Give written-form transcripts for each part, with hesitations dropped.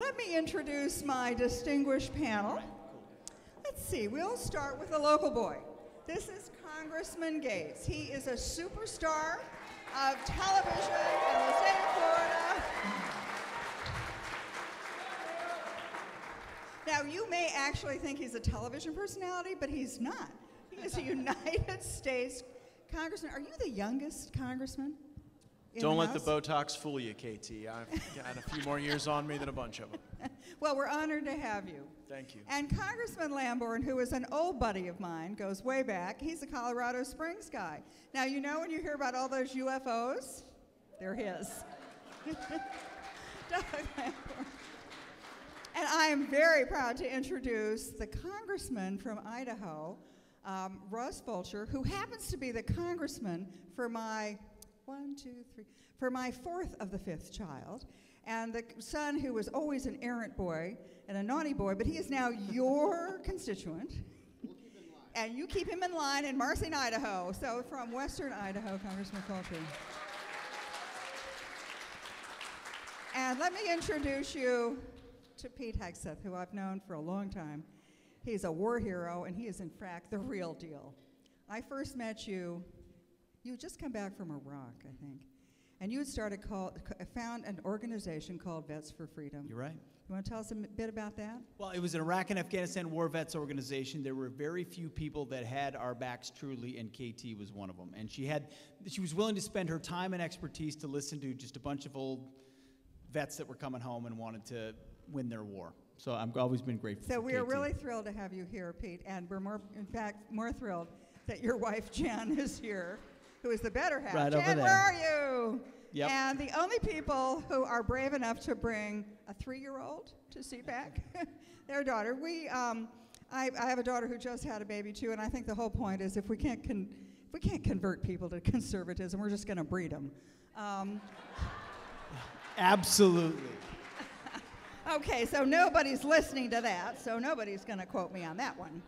Let me introduce my distinguished panel. Let's see, we'll start with a local boy. This is Congressman Gaetz. He is a superstar of television in the state of Florida. Now, you may actually think he's a television personality, but he's not. He is a United States Congressman. Are you the youngest congressman? Don't let the Botox fool you, KT. I've got a few more years on me than a bunch of them. Well, we're honored to have you. Thank you. And Congressman Lamborn, who is an old buddy of mine, goes way back. He's a Colorado Springs guy. Now, you know when you hear about all those UFOs? They're his. Doug Lamborn. And I am very proud to introduce the congressman from Idaho, Russ Fulcher, who happens to be the congressman for my for my fourth of the fifth child, and the son who was always an errant boy and a naughty boy, but he is now your constituent. We'll keep him in line. And you keep him in line in Marsing, Idaho. So from Western Idaho, Congressman Fulcher. And let me introduce you to Pete Hegseth, who I've known for a long time. He's a war hero, and he is, in fact, the real deal. I first met you. You had just come back from Iraq, I think, and you had found an organization called Vets for Freedom. You're right. You want to tell us a bit about that? Well, it was an Iraq and Afghanistan War Vets organization. There were very few people that had our backs truly, and KT was one of them. And she was willing to spend her time and expertise to listen to just a bunch of old vets that were coming home and wanted to win their war. So I've always been grateful. So for we are KT. really thrilled to have you here, Pete, and we're more thrilled that your wife Jen is here, who is the better half. Right Jen, over there. where are you? Yep. And the only people who are brave enough to bring a 3-year-old to CPAC, their daughter. I have a daughter who just had a baby too, and I think the whole point is if we can't convert people to conservatism, we're just going to breed them. Absolutely. Okay, so nobody's listening to that, so nobody's going to quote me on that one.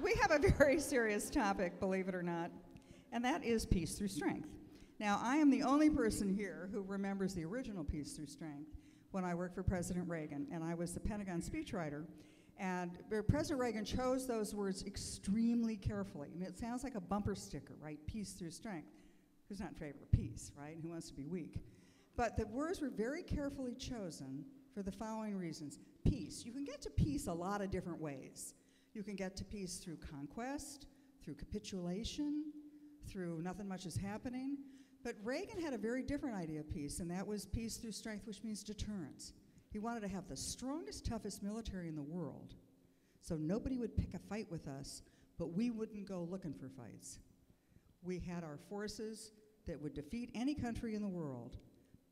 We have a very serious topic, believe it or not, and that is peace through strength. Now, I am the only person here who remembers the original peace through strength when I worked for President Reagan, and I was the Pentagon speechwriter, and President Reagan chose those words extremely carefully. I mean, it sounds like a bumper sticker, right? Peace through strength. Who's not in favor of peace, right? Who wants to be weak? But the words were very carefully chosen for the following reasons. Peace. You can get to peace a lot of different ways. You can get to peace through conquest, through capitulation, through nothing much is happening. But Reagan had a very different idea of peace, and that was peace through strength, which means deterrence. He wanted to have the strongest, toughest military in the world, so nobody would pick a fight with us, but we wouldn't go looking for fights. We had our forces that would defeat any country in the world,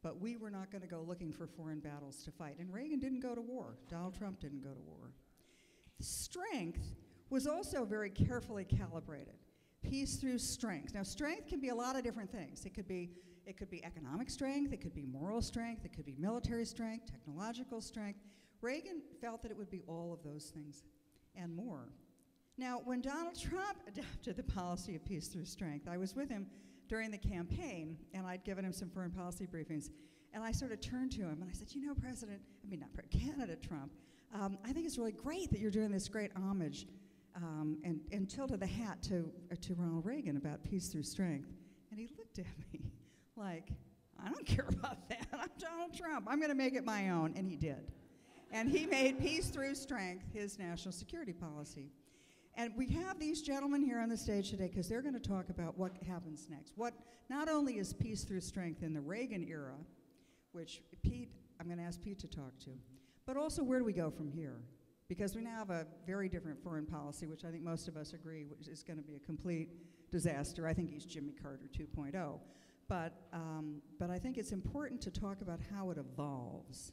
but we were not going to go looking for foreign battles to fight. And Reagan didn't go to war. Donald Trump didn't go to war. Strength was also very carefully calibrated. Peace through strength. Now, strength can be a lot of different things. It could be economic strength, it could be moral strength, it could be military strength, technological strength. Reagan felt that it would be all of those things and more. Now, when Donald Trump adopted the policy of peace through strength, I was with him during the campaign, and I'd given him some foreign policy briefings, and I sort of turned to him, and I said, you know, candidate Trump, I think it's really great that you're doing this great homage and tilted the hat to Ronald Reagan about peace through strength. And he looked at me like, I don't care about that. I'm Donald Trump. I'm going to make it my own. And he did. And he made peace through strength his national security policy. And we have these gentlemen here on the stage today because they're going to talk about what happens next. What not only is peace through strength in the Reagan era, which I'm going to ask Pete to talk to, but also where do we go from here? Because we now have a very different foreign policy, which I think most of us agree is going to be a complete disaster. I think he's Jimmy Carter 2.0. But I think it's important to talk about how it evolves.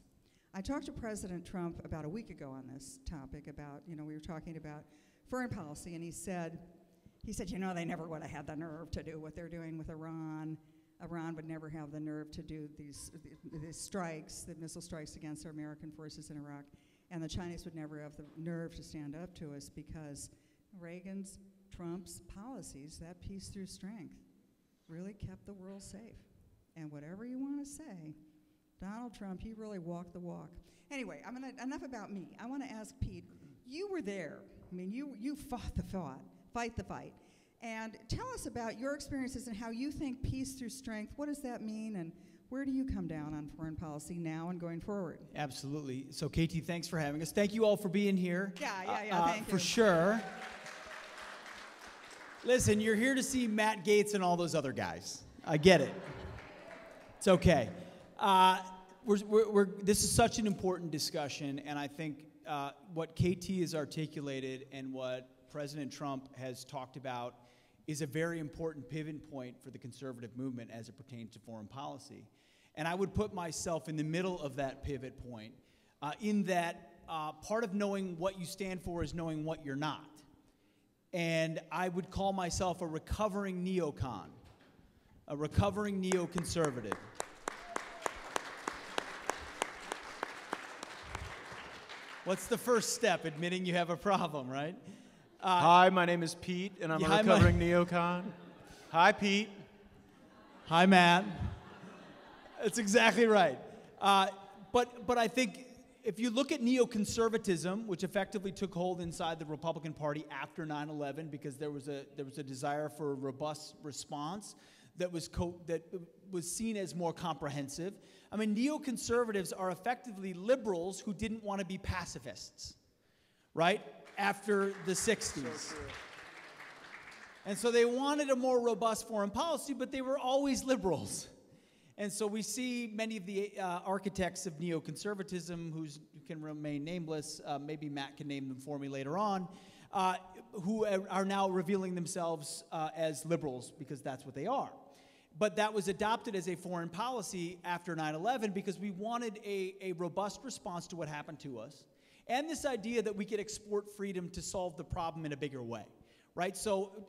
I talked to President Trump about a week ago on this topic about, we were talking about foreign policy, and he said, they never would have had the nerve to do what they're doing with Iran. Iran would never have the nerve to do these strikes, the missile strikes against our American forces in Iraq. And the Chinese would never have the nerve to stand up to us because Reagan's, Trump's policies, that peace through strength, really kept the world safe. And whatever you want to say, Donald Trump, he really walked the walk. Anyway, enough about me. I want to ask Pete, you were there. I mean, you fight the fight. And tell us about your experiences and how you think peace through strength, what does that mean, and where do you come down on foreign policy now and going forward? Absolutely. So, Katie, thanks for having us. Thank you all for being here. Yeah, thank you. For sure. Listen, you're here to see Matt Gaetz and all those other guys. I get it. It's okay. This is such an important discussion, and I think what KT has articulated and what President Trump has talked about is a very important pivot point for the conservative movement as it pertains to foreign policy. And I would put myself in the middle of that pivot point in that part of knowing what you stand for is knowing what you're not. And I would call myself a recovering neocon, a recovering neoconservative. What's the first step? Admitting you have a problem, right? Hi, my name is Pete, and I'm a recovering neocon. Hi, Pete. Hi, Matt. That's exactly right. But I think if you look at neoconservatism, which effectively took hold inside the Republican Party after 9/11, because there was a desire for a robust response that was seen as more comprehensive. I mean, neoconservatives are effectively liberals who didn't want to be pacifists, right? After the 60s. So true. And so they wanted a more robust foreign policy, but they were always liberals. And so we see many of the architects of neoconservatism who can remain nameless, maybe Matt can name them for me later on, who are now revealing themselves as liberals because that's what they are. But that was adopted as a foreign policy after 9/11 because we wanted a robust response to what happened to us. And this idea that we could export freedom to solve the problem in a bigger way, right? So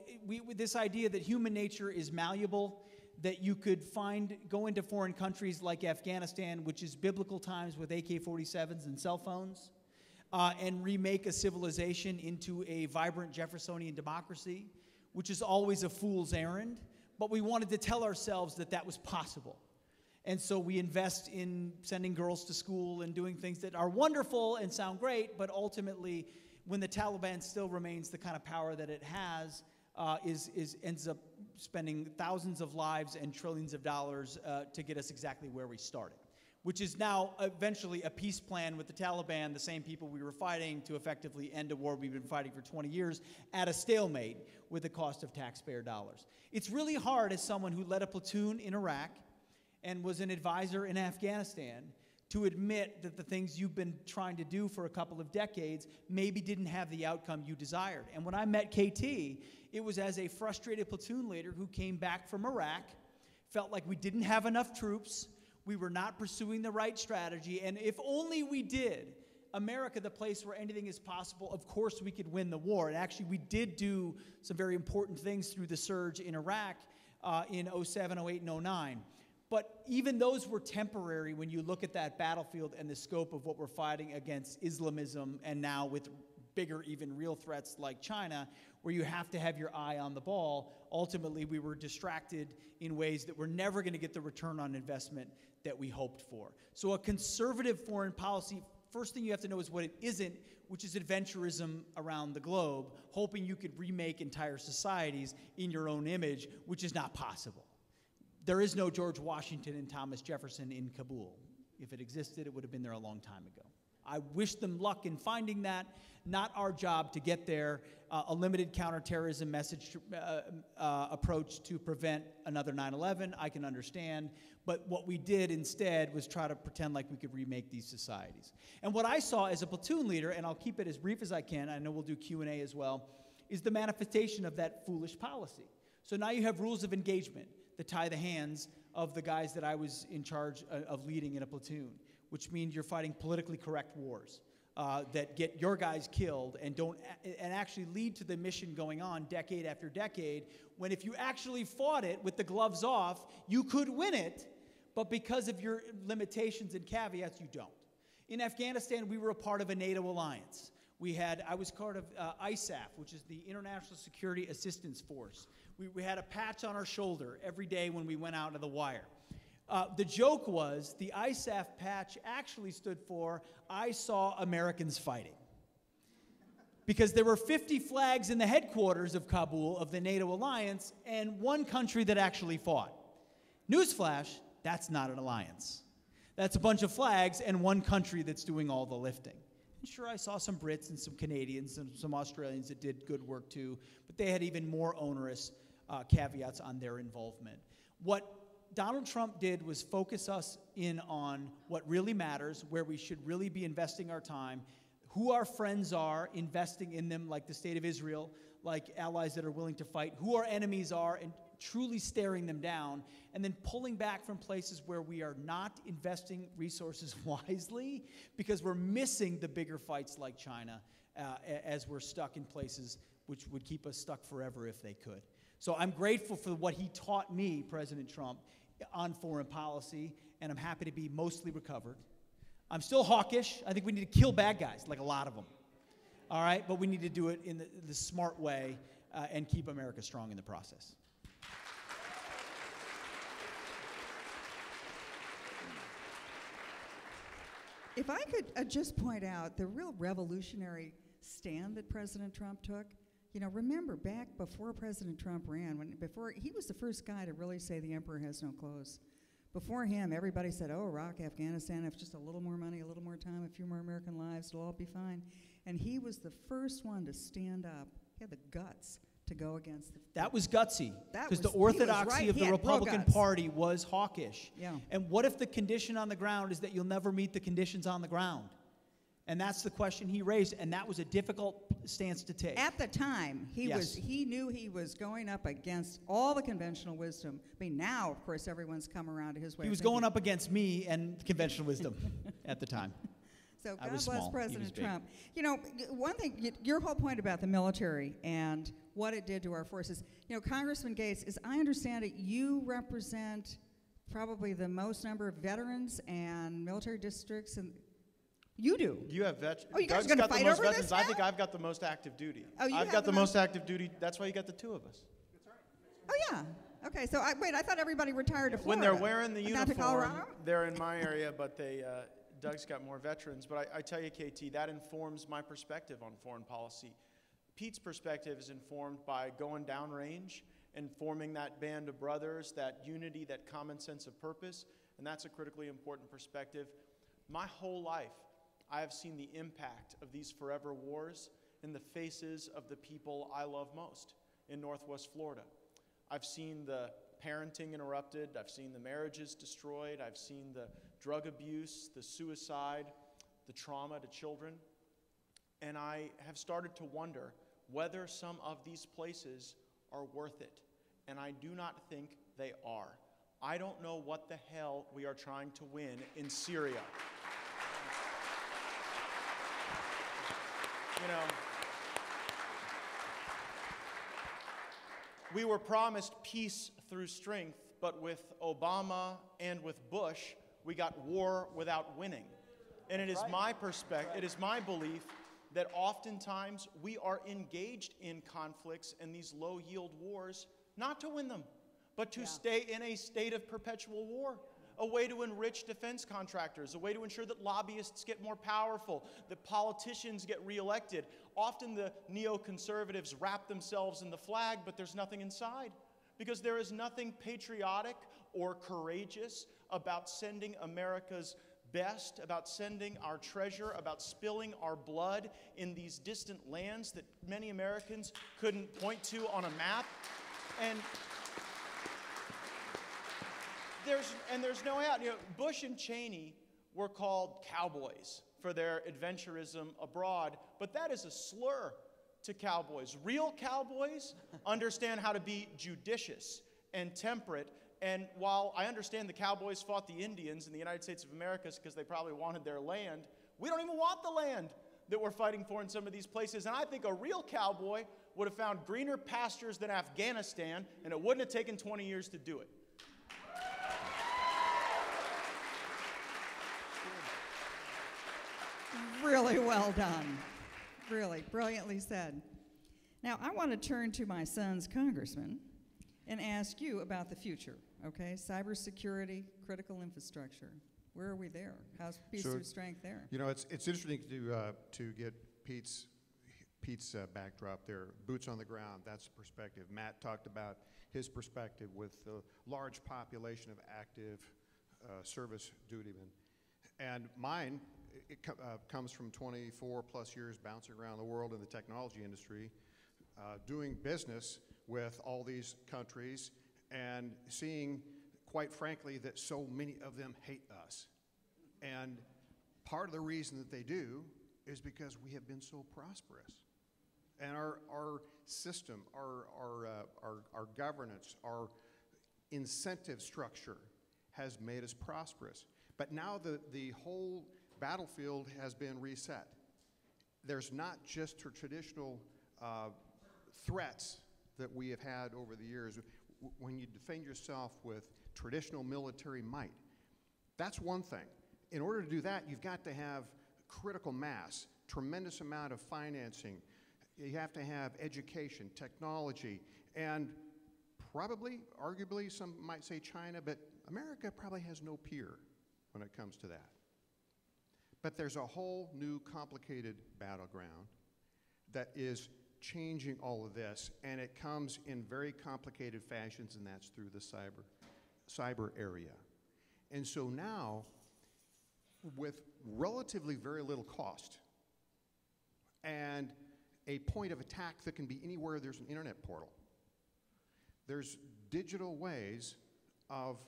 this idea that human nature is malleable, that you could go into foreign countries like Afghanistan, which is biblical times with AK-47s and cell phones, and remake a civilization into a vibrant Jeffersonian democracy, which is always a fool's errand. But we wanted to tell ourselves that that was possible. And so we invest in sending girls to school and doing things that are wonderful and sound great, but ultimately, when the Taliban still remains the kind of power that it has, ends up spending thousands of lives and trillions of dollars to get us exactly where we started, which is now eventually a peace plan with the Taliban, the same people we were fighting to effectively end a war we've been fighting for 20 years at a stalemate with the cost of taxpayer dollars. It's really hard as someone who led a platoon in Iraq and was an advisor in Afghanistan to admit that the things you've been trying to do for a couple of decades maybe didn't have the outcome you desired. And when I met KT, it was as a frustrated platoon leader who came back from Iraq, felt like we didn't have enough troops, we were not pursuing the right strategy, and if only we did, America, the place where anything is possible, of course we could win the war. And actually, we did do some very important things through the surge in Iraq in 07, 08, and 09. But even those were temporary when you look at that battlefield and the scope of what we're fighting against Islamism, and now with bigger, even real threats like China, where you have to have your eye on the ball. Ultimately, we were distracted in ways that we're never going to get the return on investment that we hoped for. So a conservative foreign policy, first thing you have to know is what it isn't, which is adventurism around the globe, hoping you could remake entire societies in your own image, which is not possible. There is no George Washington and Thomas Jefferson in Kabul. If it existed, it would have been there a long time ago. I wish them luck in finding that. Not our job to get there. A limited counterterrorism message approach to prevent another 9/11, I can understand. But what we did instead was try to pretend like we could remake these societies. And what I saw as a platoon leader, and I'll keep it as brief as I can, I know we'll do Q&A as well, is the manifestation of that foolish policy. So now you have rules of engagement that tie the hands of the guys that I was in charge of leading in a platoon, which means you're fighting politically correct wars that get your guys killed and actually lead to the mission going on decade after decade, when if you actually fought it with the gloves off, you could win it, but because of your limitations and caveats, you don't. In Afghanistan, we were a part of a NATO alliance. I was part of ISAF, which is the International Security Assistance Force. We had a patch on our shoulder every day when we went out to the wire. The joke was the ISAF patch actually stood for I Saw Americans Fighting. Because there were 50 flags in the headquarters of Kabul of the NATO alliance and one country that actually fought. Newsflash, that's not an alliance. That's a bunch of flags and one country that's doing all the lifting. And sure, I saw some Brits and some Canadians and some Australians that did good work too, but they had even more onerous caveats on their involvement. What Donald Trump did was focus us in on what really matters, where we should really be investing our time, who our friends are, investing in them like the state of Israel, like allies that are willing to fight, who our enemies are, and truly staring them down, and then pulling back from places where we are not investing resources wisely because we're missing the bigger fights like China as we're stuck in places which would keep us stuck forever if they could. So I'm grateful for what he taught me, President Trump, on foreign policy, and I'm happy to be mostly recovered. I'm still hawkish. I think we need to kill bad guys, like a lot of them. All right? But we need to do it in the smart way and keep America strong in the process. If I could just point out the real revolutionary stand that President Trump took. You know, remember back before President Trump ran, before he was the first guy to really say the emperor has no clothes. Before him, everybody said, oh, Iraq, Afghanistan, if just a little more money, a little more time, a few more American lives, it'll all be fine. And he was the first one to stand up. He had the guts to go against that was gutsy, because the he orthodoxy right. of the Republican Party was hawkish. Yeah. And what if the condition on the ground is that you'll never meet the conditions on the ground? And that's the question he raised, and that was a difficult stance to take. At the time, Yes. he knew he was going up against all the conventional wisdom. I mean, now, of course, everyone's come around to his way He of was thinking. going up against me and conventional wisdom at the time. So I God was bless small. He was President big. Trump. You know, one thing, your whole point about the military and what it did to our forces. You know, Congressman Gaetz, as I understand it, you represent probably the most number of veterans and military districts, and you do. You have veterans. Oh, you guys Doug's are gonna got the fight most over this veterans. I now? think I've got the most active duty. Oh, you I've have got the the most active duty. That's why you got the two of us. Oh, yeah. Okay, so I thought everybody retired to When Florida. they're wearing the Not to uniform, Colorado? they're in my area, but Doug's got more veterans. But I tell you, KT, that informs my perspective on foreign policy. Pete's perspective is informed by going downrange and forming that band of brothers, that unity, that common sense of purpose, and that's a critically important perspective. My whole life, I have seen the impact of these forever wars in the faces of the people I love most in Northwest Florida. I've seen the parenting interrupted. I've seen the marriages destroyed. I've seen the drug abuse, the suicide, the trauma to children. And I have started to wonder whether some of these places are worth it. And I do not think they are. I don't know what the hell we are trying to win in Syria. You know, we were promised peace through strength, but with Obama and with Bush, we got war without winning. And it is my perspective, it is my belief that oftentimes we are engaged in conflicts and these low-yield wars, not to win them, but to stay in a state of perpetual war. A way to enrich defense contractors, a way to ensure that lobbyists get more powerful, that politicians get reelected. Often the neoconservatives wrap themselves in the flag, but there's nothing inside. Because there is nothing patriotic or courageous about sending America's best, about sending our treasure, about spilling our blood in these distant lands that many Americans couldn't point to on a map. And there's no out. You know, Bush and Cheney were called cowboys for their adventurism abroad, but that is a slur to cowboys. Real cowboys understand how to be judicious and temperate. And while I understand the cowboys fought the Indians in the United States of America because they probably wanted their land, we don't even want the land that we're fighting for in some of these places. And I think a real cowboy would have found greener pastures than Afghanistan, and it wouldn't have taken 20 years to do it. Really well done. Really, brilliantly said. Now, I want to turn to my son's congressman and ask you about the future, okay? Cybersecurity, critical infrastructure. Where are we there? How's peace So, through strength there? You know, it's interesting to get Pete's backdrop there. Boots on the ground, that's the perspective. Matt talked about his perspective with the large population of active service dutymen. And mine, comes from 24 plus years bouncing around the world in the technology industry, doing business with all these countries and seeing, quite frankly, that so many of them hate us. And part of the reason that they do is because we have been so prosperous. And our system, our governance, our incentive structure has made us prosperous. But now the whole battlefield has been reset. There's not just traditional threats that we have had over the years. When you defend yourself with traditional military might, that's one thing. In order to do that, you've got to have critical mass, tremendous amount of financing. You have to have education, technology, and probably, arguably, some might say China, but America probably has no peer when it comes to that. But there's a whole new complicated battleground that is changing all of this, and it comes in very complicated fashions, and that's through the cyber area. And so now, with relatively very little cost, and a point of attack that can be anywhere there's an internet portal, there's digital ways of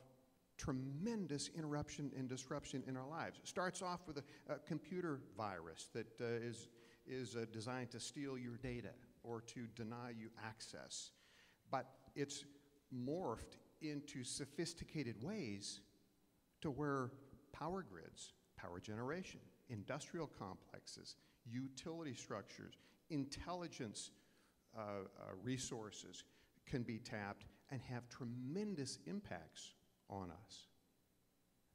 tremendous interruption and disruption in our lives. It starts off with a computer virus that is designed to steal your data or to deny you access. But it's morphed into sophisticated ways to where power grids, power generation, industrial complexes, utility structures, intelligence resources can be tapped and have tremendous impacts on us.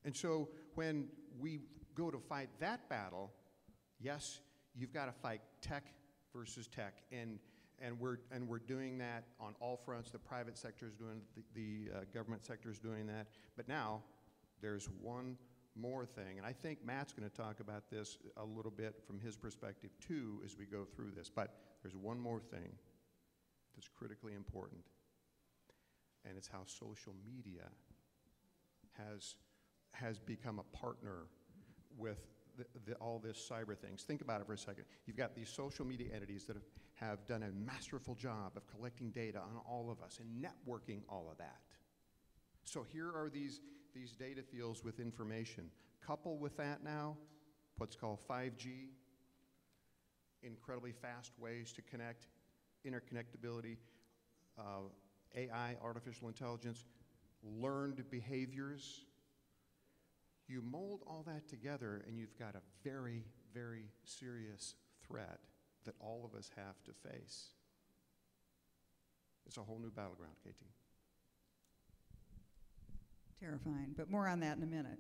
And so when we go to fight that battle, yes, you've got to fight tech versus tech, and we're doing that on all fronts. The private sector is doing it, the government sector is doing that. But now there's one more thing, and I think Matt's going to talk about this a little bit from his perspective too as we go through this. But there's one more thing that's critically important, and it's how social media has become a partner with all this cyber things. Think about it for a second. You've got these social media entities that have done a masterful job of collecting data on all of us and networking all of that. So here are these data fields with information. Couple with that now, what's called 5G, incredibly fast ways to connect, interconnectability, AI, artificial intelligence, learned behaviors. You mold all that together and you've got a very, very serious threat that all of us have to face. It's a whole new battleground, KT. Terrifying, but more on that in a minute.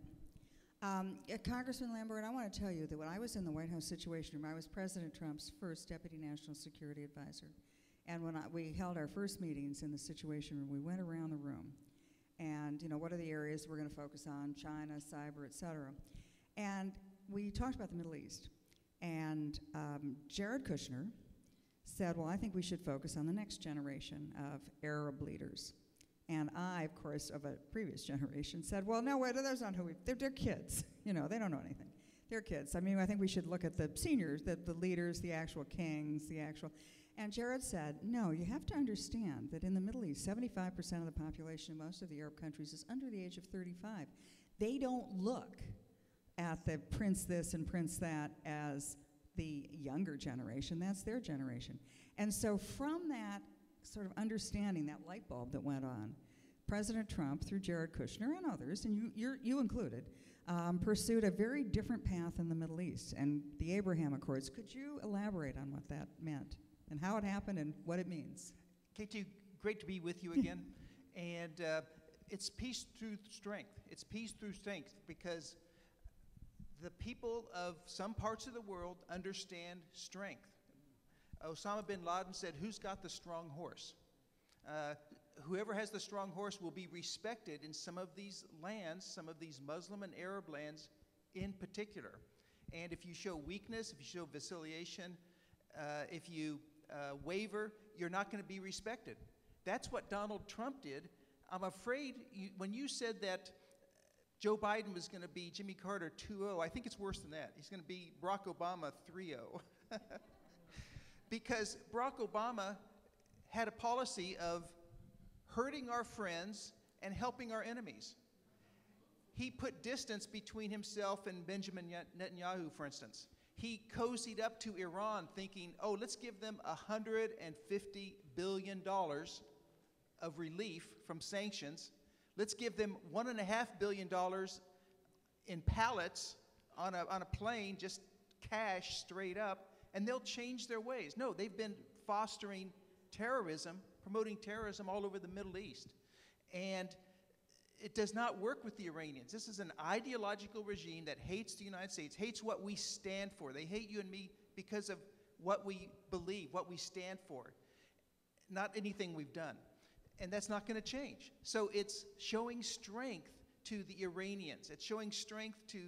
Congressman Lamborn, I want to tell you that when I was in the White House Situation Room, I was President Trump's first Deputy National Security Advisor. And when we held our first meetings in the Situation Room, we went around the room. And, what are the areas we're going to focus on? China, cyber, et cetera. And we talked about the Middle East. And Jared Kushner said, well, I think we should focus on the next generation of Arab leaders. And I, of course, of a previous generation, said, well, no, wait, those aren't who they're kids. They don't know anything. They're kids. I mean, I think we should look at the seniors, the leaders, the actual kings, And Jared said, no, you have to understand that in the Middle East, 75% of the population in most of the Arab countries is under the age of 35. They don't look at the prince this and prince that as the younger generation. That's their generation. And so from that sort of understanding, that light bulb that went on, President Trump, through Jared Kushner and others, and you included, pursued a very different path in the Middle East and the Abraham Accords. Could you elaborate on what that meant and how it happened and what it means? KT, great to be with you again. And it's peace through strength. It's peace through strength because the people of some parts of the world understand strength. Osama bin Laden said, who's got the strong horse? whoever has the strong horse will be respected in some of these lands, some of these Muslim and Arab lands in particular. And if you show weakness, if you show vacillation, if you waver, you're not going to be respected. That's what Donald Trump did. I'm afraid when you said that Joe Biden was going to be Jimmy Carter 2.0, I think it's worse than that. He's going to be Barack Obama 3.0. Because Barack Obama had a policy of hurting our friends and helping our enemies. He put distance between himself and Benjamin Netanyahu, for instance. He cozied up to Iran thinking, oh, let's give them $150 billion of relief from sanctions. Let's give them $1.5 billion in pallets on a plane, just cash straight up, and they'll change their ways. No, they've been fostering terrorism, promoting terrorism all over the Middle East. And it does not work with the Iranians. This is an ideological regime that hates the United States, hates what we stand for. They hate you and me because of what we believe, what we stand for, not anything we've done. And that's not going to change. So it's showing strength to the Iranians. It's showing strength to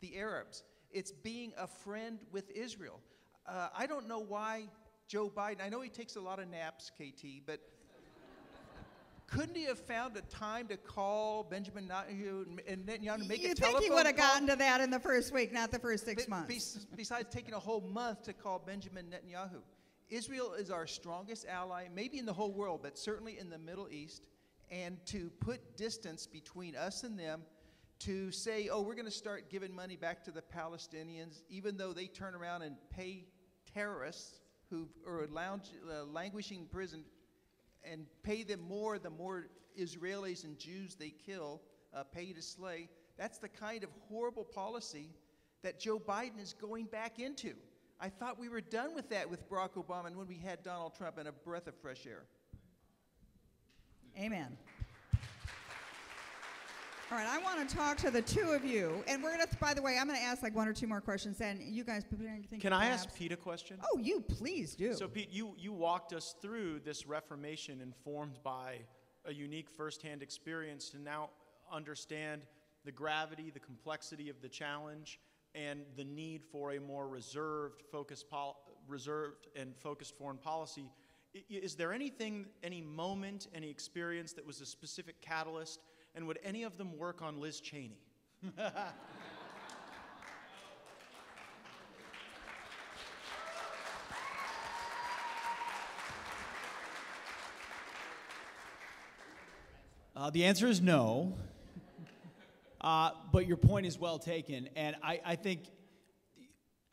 the Arabs. It's being a friend with Israel. I don't know why Joe Biden, I know he takes a lot of naps, KT, but couldn't he have found a time to call Benjamin Netanyahu and Netanyahu to make a telephone call? You think he would have gotten to that in the first week, not the first 6 months? Besides taking a whole month to call Benjamin Netanyahu. Israel is our strongest ally, maybe in the whole world, but certainly in the Middle East. And to put distance between us and them, to say, oh, we're going to start giving money back to the Palestinians, even though they turn around and pay terrorists who are languishing in prison and pay them more, the more Israelis and Jews they kill, pay to slay. That's the kind of horrible policy that Joe Biden is going back into. I thought we were done with that with Barack Obama and when we had Donald Trump and a breath of fresh air. Amen. All right, I want to talk to the two of you. And we're going to, by the way, I'm going to ask like one or two more questions. And you guys, anything? Can I ask Pete a question? Oh, you please do. So, Pete, you walked us through this Reformation informed by a unique firsthand experience to now understand the gravity, the complexity of the challenge, and the need for a more reserved and focused foreign policy. Is there anything, any moment, any experience that was a specific catalyst, and would any of them work on Liz Cheney? The answer is no. But your point is well taken, and I think,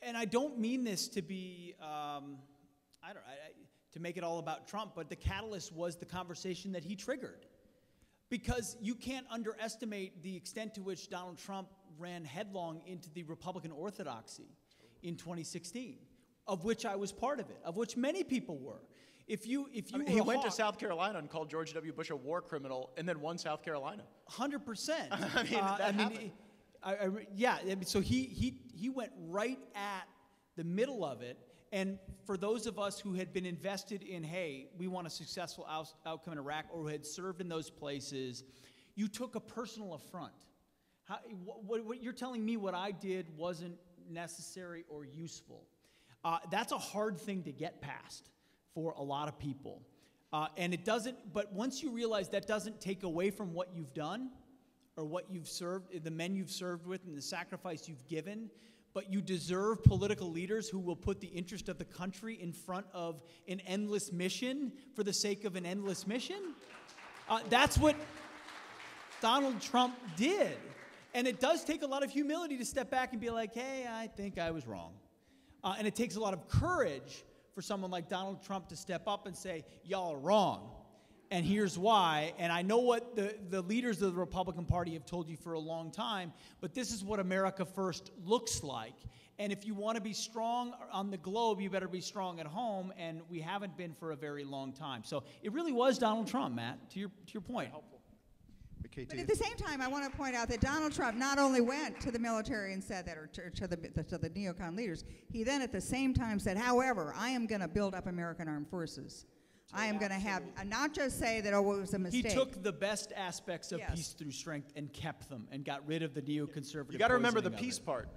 and I don't mean this to be, to make it all about Trump, but the catalyst was the conversation that he triggered. Because you can't underestimate the extent to which Donald Trump ran headlong into the Republican orthodoxy in 2016, of which I was part of it, of which many people were. He went to South Carolina and called George W. Bush a war criminal, and then won South Carolina. 100%. Happened. So he went right at the middle of it. And for those of us who had been invested in, hey, we want a successful outcome in Iraq, or who had served in those places, you took a personal affront. What you're telling me what I did wasn't necessary or useful. That's a hard thing to get past for a lot of people. And it doesn't, but once you realize that doesn't take away from what you've done, or what you've served, the men you've served with, and the sacrifice you've given, but you deserve political leaders who will put the interest of the country in front of an endless mission for the sake of an endless mission. That's what Donald Trump did. And it does take a lot of humility to step back and be like, hey, I think I was wrong. And it takes a lot of courage for someone like Donald Trump to step up and say, y'all are wrong. And here's why. And I know what the leaders of the Republican Party have told you for a long time, but this is what America First looks like. And if you want to be strong on the globe, you better be strong at home, and we haven't been for a very long time. So it really was Donald Trump, Matt, to your point. But at the same time, I want to point out that Donald Trump not only went to the military and said that, or to the neocon leaders, he then at the same time said, however, I am going to build up American armed forces. I am going to have, not just say that, oh, it was a mistake. He took the best aspects of Yes. peace through strength and kept them and got rid of the neoconservative. You got to remember the poisoning of peace it. part.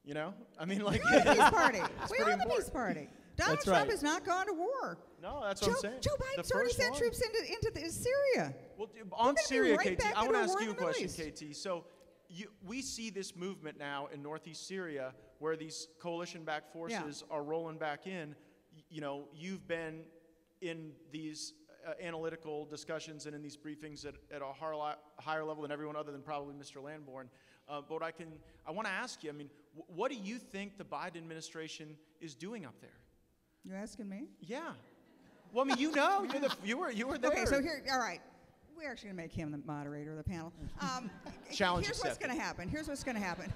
You know, I mean, like We are the peace party. We pretty are the important. peace party. Donald That's Trump right. has not gone to war. no, that's what I'm saying. Joe The Biden's already first sent one. troops into Syria. Well, We're on gonna be Syria, right KT, back I want into to a ask war you a in the Middle question, East. KT. So we see this movement now in northeast Syria where these coalition-backed forces are rolling back in. You know, you've been in these analytical discussions and in these briefings at a higher level than everyone other than probably Mr. Lamborn. But I want to ask you, I mean, what do you think the Biden administration is doing up there? You asking me? Yeah. Well, I mean, you know, you were there. Okay, so here, all right. We're actually going to make him the moderator of the panel. Challenge Here's accepted. what's going to happen. Here's what's going to happen.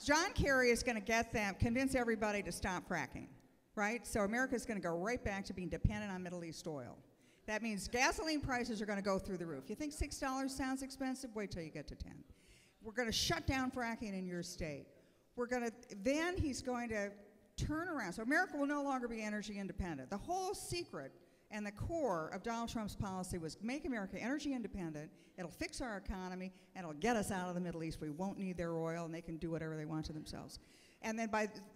John Kerry is going to convince everybody to stop fracking, right? So America's going to go right back to being dependent on Middle East oil. That means gasoline prices are going to go through the roof. You think $6 sounds expensive? Wait till you get to 10. We're going to shut down fracking in your state. Then he's going to turn around. So America will no longer be energy independent. The whole secret and the core of Donald Trump's policy was make America energy independent. It'll fix our economy, and it'll get us out of the Middle East. We won't need their oil, and they can do whatever they want to themselves. And then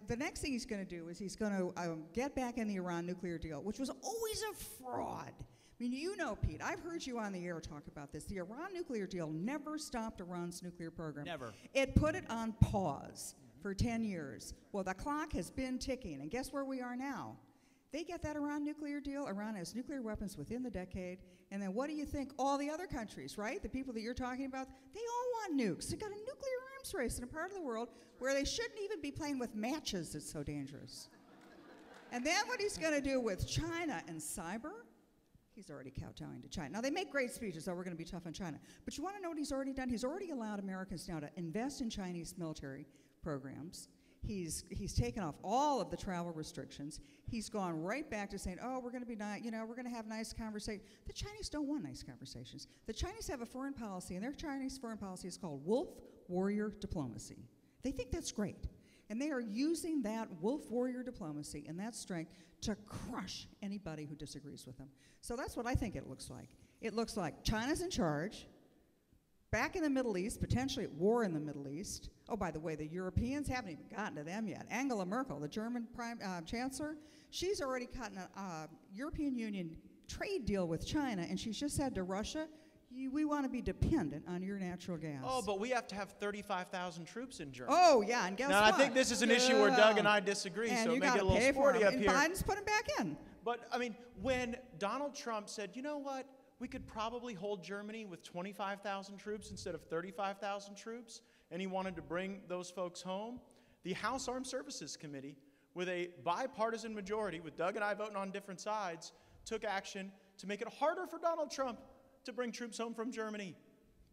the next thing he's going to do is he's going to get back in the Iran nuclear deal, which was always a fraud. I mean, you know, Pete, I've heard you on the air talk about this. The Iran nuclear deal never stopped Iran's nuclear program. Never. It put it on pause for 10 years. Well, the clock has been ticking, and guess where we are now? They get that Iran nuclear deal. Iran has nuclear weapons within the decade. And then what do you think? All the other countries, right? The people that you're talking about, they all want nukes. They've got a nuclear arms race in a part of the world where they shouldn't even be playing with matches. It's so dangerous. And then what he's going to do with China and cyber, he's already kowtowing to China. Now, they make great speeches, so we're going to be tough on China. But you want to know what he's already done? He's already allowed Americans now to invest in Chinese military programs. He's taken off all of the travel restrictions. He's gone right back to saying, oh, we're going to be nice, you know, we're going to have nice conversations. The Chinese don't want nice conversations. The Chinese have a foreign policy, and their Chinese foreign policy is called wolf warrior diplomacy. They think that's great. And they are using that wolf warrior diplomacy and that strength to crush anybody who disagrees with them. So that's what I think it looks like. It looks like China's in charge, back in the Middle East, potentially at war in the Middle East. Oh, by the way, the Europeans haven't even gotten to them yet. Angela Merkel, the German chancellor, she's already cut a European Union trade deal with China, and she's just said to Russia, we want to be dependent on your natural gas. Oh, but we have to have 35,000 troops in Germany. Oh, yeah, and guess now, what? I think this is an issue where Doug and I disagree, and so you make it gotta a little pay for sporty them. up And here. Biden's put them back in. But, I mean, when Donald Trump said, you know what, we could probably hold Germany with 25,000 troops instead of 35,000 troops, and he wanted to bring those folks home, the House Armed Services Committee, with a bipartisan majority, with Doug and I voting on different sides, took action to make it harder for Donald Trump to bring troops home from Germany.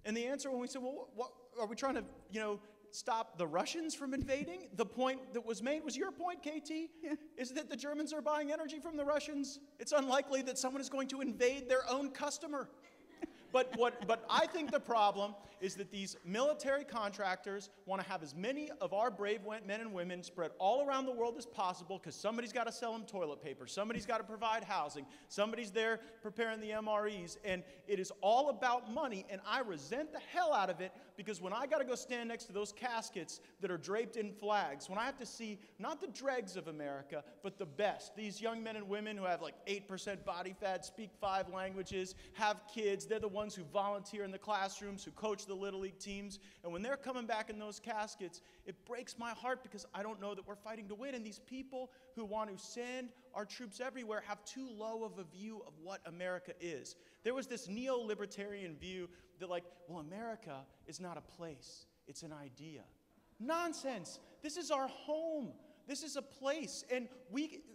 And the answer when we said, well, what, are we trying to, you know, stop the Russians from invading? The point that was made was your point, KT, is that the Germans are buying energy from the Russians. It's unlikely that someone is going to invade their own customer. But I think the problem is that these military contractors want to have as many of our brave men and women spread all around the world as possible because somebody's got to sell them toilet paper, somebody's got to provide housing, somebody's there preparing the MREs, and it is all about money, and I resent the hell out of it because when I got to go stand next to those caskets that are draped in flags, when I have to see not the dregs of America, but the best, these young men and women who have like 8% body fat, speak 5 languages, have kids, they're the ones who volunteer in the classrooms, who coach the Little League teams, and when they're coming back in those caskets, it breaks my heart because I don't know that we're fighting to win, and these people who want to send our troops everywhere have too low of a view of what America is. There was this neo-libertarian view that like, well, America is not a place, it's an idea. Nonsense. This is our home. This is a place, and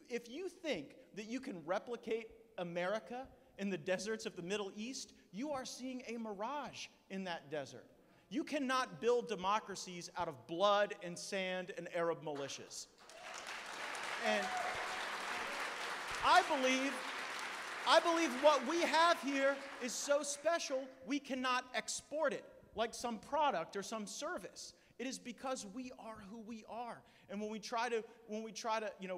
if you think that you can replicate America in the deserts of the Middle East, you are seeing a mirage in that desert. You cannot build democracies out of blood and sand and Arab militias. And I believe what we have here is so special, we cannot export it like some product or some service. It is because we are who we are. And when we try to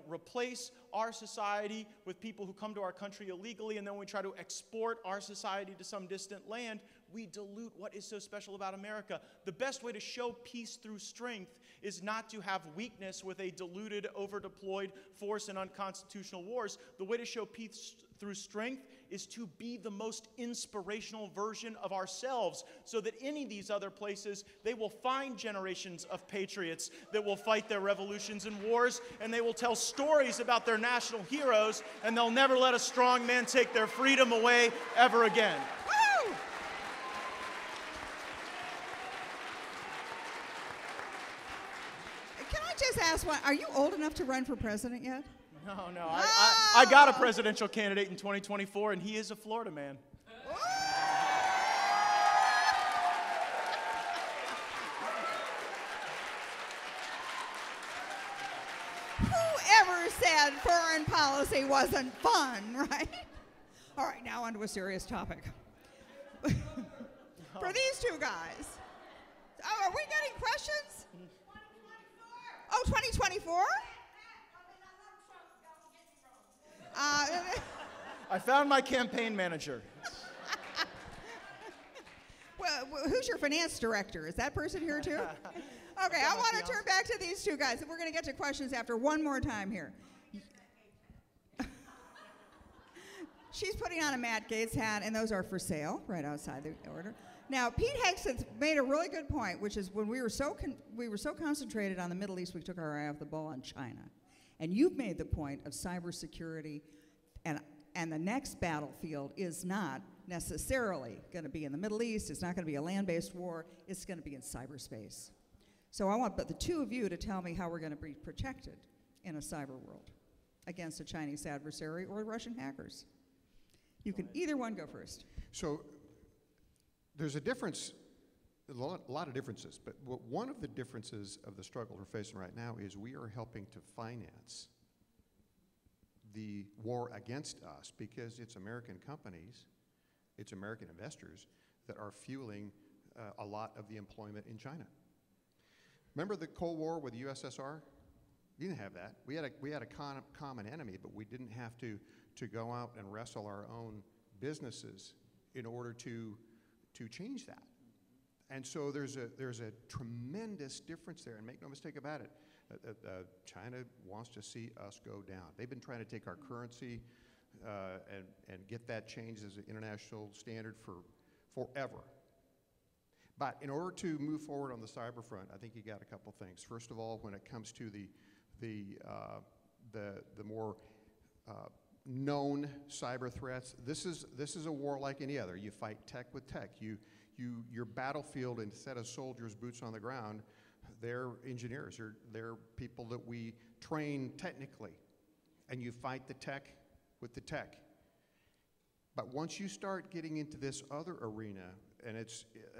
replace our society with people who come to our country illegally, and then we try to export our society to some distant land, we dilute what is so special about America. The best way to show peace through strength is not to have weakness with a diluted, over-deployed force in unconstitutional wars. The way to show peace through strength is to be the most inspirational version of ourselves, so that any of these other places, they will find generations of patriots that will fight their revolutions and wars, and they will tell stories about their national heroes, and they'll never let a strong man take their freedom away ever again. Woo! Can I just ask one? Are you old enough to run for president yet? No. I got a presidential candidate in 2024, and he is a Florida man. Whoever said foreign policy wasn't fun, right? All right, now on to a serious topic. For these two guys. Oh, are we getting questions? 2024. Oh, 2024? I found my campaign manager. Well, who's your finance director? Is that person here too? Okay, I want to turn back to these two guys. We're going to get to questions after one more time here. She's putting on a Matt Gaetz hat, and those are for sale right outside the order. Now, Pete Hegseth made a really good point, which is when we were so concentrated on the Middle East, we took our eye off the ball on China. And you've made the point of cybersecurity, and the next battlefield is not necessarily going to be in the Middle East. It's not going to be a land-based war. It's going to be in cyberspace. So I want the two of you to tell me how we're going to be protected in a cyber world against a Chinese adversary or Russian hackers. You can either one go first. So there's a difference, a lot of differences, but one of the differences of the struggle we're facing right now is we are helping to finance the war against us because it's American companies, it's American investors that are fueling a lot of the employment in China. Remember the Cold War with the USSR? You didn't have that. We had a common enemy, but we didn't have to go out and wrestle our own businesses in order to change that. And so there's a tremendous difference there, and make no mistake about it. China wants to see us go down. They've been trying to take our currency and get that changed as an international standard for forever. But in order to move forward on the cyber front, I think you got a couple things. First of all, when it comes to the more known cyber threats, this is a war like any other. You fight tech with tech. Your battlefield, instead of soldiers, boots on the ground, they're engineers. They're people that we train technically, and you fight the tech with the tech. But once you start getting into this other arena, and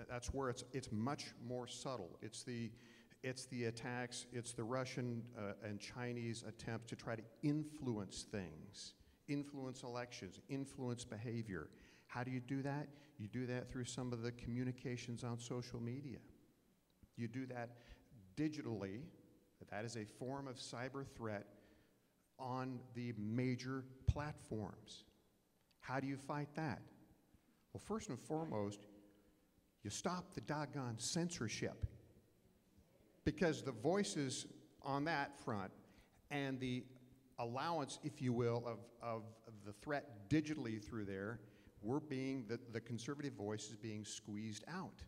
that's where it's much more subtle. It's the attacks. It's the Russian and Chinese attempts to try to influence things, influence elections, influence behavior. How do you do that? You do that through some of the communications on social media. You do that digitally. That is a form of cyber threat on the major platforms. How do you fight that? Well, first and foremost, you stop the doggone censorship, because the voices on that front and the allowance, if you will, of the threat digitally through there, the conservative voice is being squeezed out.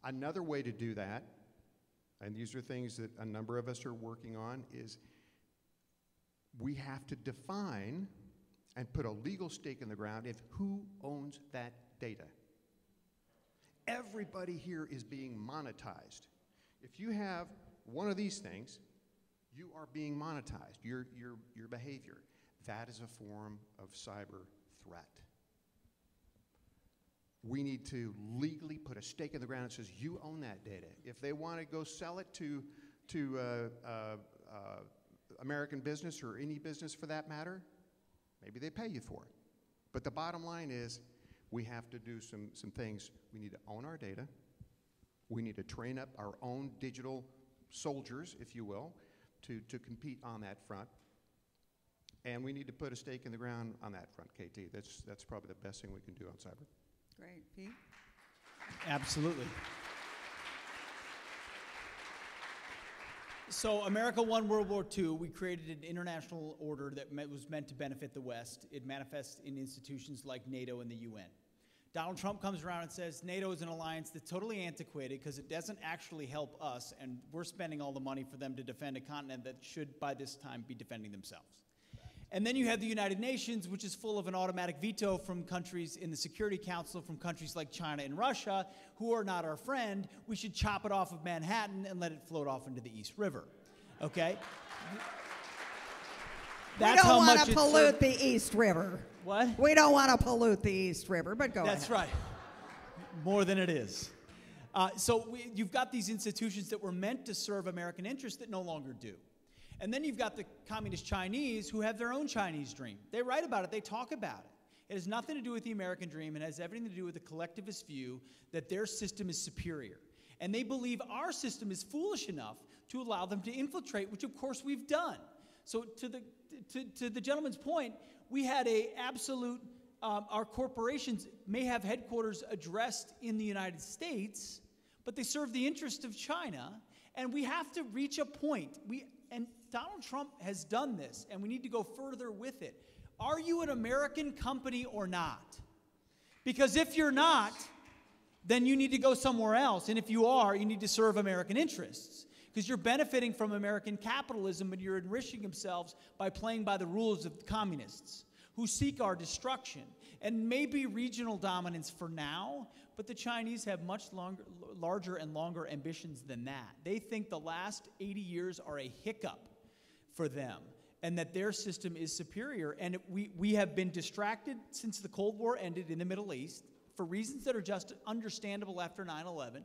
Another way to do that, and these are things that a number of us are working on, is we have to define and put a legal stake in the ground of who owns that data. Everybody here is being monetized. If you have one of these things, you are being monetized, your behavior. That is a form of cyber threat. We need to legally put a stake in the ground that says you own that data. If they want to go sell it to American business or any business for that matter, maybe they pay you for it. But the bottom line is we have to do some things. We need to own our data. We need to train up our own digital soldiers, if you will, to compete on that front. And we need to put a stake in the ground on that front, KT. That's probably the best thing we can do on cyber. Great. Pete? Absolutely. So America won World War II. We created an international order that was meant to benefit the West. It manifests in institutions like NATO and the UN. Donald Trump comes around and says NATO is an alliance that's totally antiquated because it doesn't actually help us, and we're spending all the money for them to defend a continent that should, by this time, be defending themselves. And then you have the United Nations, which is full of an automatic veto from countries in the Security Council, from countries like China and Russia, who are not our friend. We should chop it off of Manhattan and let it float off into the East River. Okay? That's we don't want to pollute the East River. What? We don't want to pollute the East River, but go ahead. That's right. More than it is. You've got these institutions that were meant to serve American interests that no longer do. And then you've got the communist Chinese who have their own Chinese dream. They write about it. They talk about it. It has nothing to do with the American dream. It has everything to do with the collectivist view that their system is superior. And they believe our system is foolish enough to allow them to infiltrate, which of course we've done. So to the gentleman's point, we had a absolute, our corporations may have headquarters addressed in the United States, but they serve the interest of China. And we have to reach a point. And Donald Trump has done this, and we need to go further with it. Are you an American company or not? Because if you're not, then you need to go somewhere else. And if you are, you need to serve American interests. Because you're benefiting from American capitalism, and you're enriching themselves by playing by the rules of the communists who seek our destruction. And maybe regional dominance for now, but the Chinese have much larger and longer ambitions than that. They think the last 80 years are a hiccup for them, and that their system is superior. And we have been distracted since the Cold War ended in the Middle East for reasons that are just understandable after 9/11,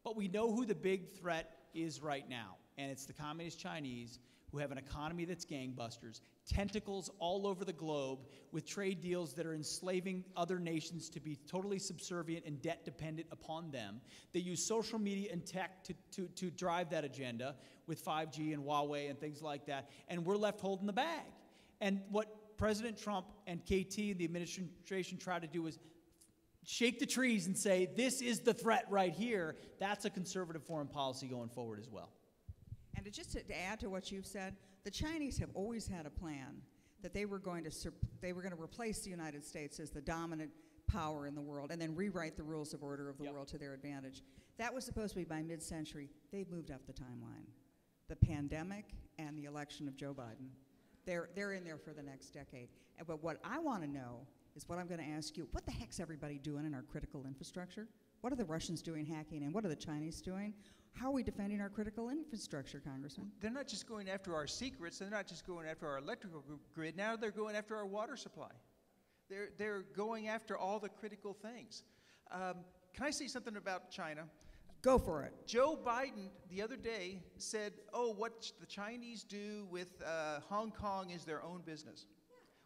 but we know who the big threat is right now, and it's the communist Chinese, who have an economy that's gangbusters, tentacles all over the globe, with trade deals that are enslaving other nations to be totally subservient and debt dependent upon them. They use social media and tech to drive that agenda with 5G and Huawei and things like that, and we're left holding the bag. And what President Trump and KT, the administration, try to do is shake the trees and say, this is the threat right here. That's a conservative foreign policy going forward as well. And to add to what you've said, the Chinese have always had a plan that they were going to replace the United States as the dominant power in the world and then rewrite the rules of order of the world to their advantage. That was supposed to be by mid-century. They've moved up the timeline. The pandemic and the election of Joe Biden, they're in there for the next decade. But what I want to know is what I'm going to ask you. What the heck's everybody doing in our critical infrastructure? What are the Russians doing hacking, and what are the Chinese doing? How are we defending our critical infrastructure, Congressman? They're not just going after our secrets. They're not just going after our electrical grid. Now they're going after our water supply. They're going after all the critical things. Can I say something about China? Go for it. Joe Biden the other day said, oh, what the Chinese do with Hong Kong is their own business.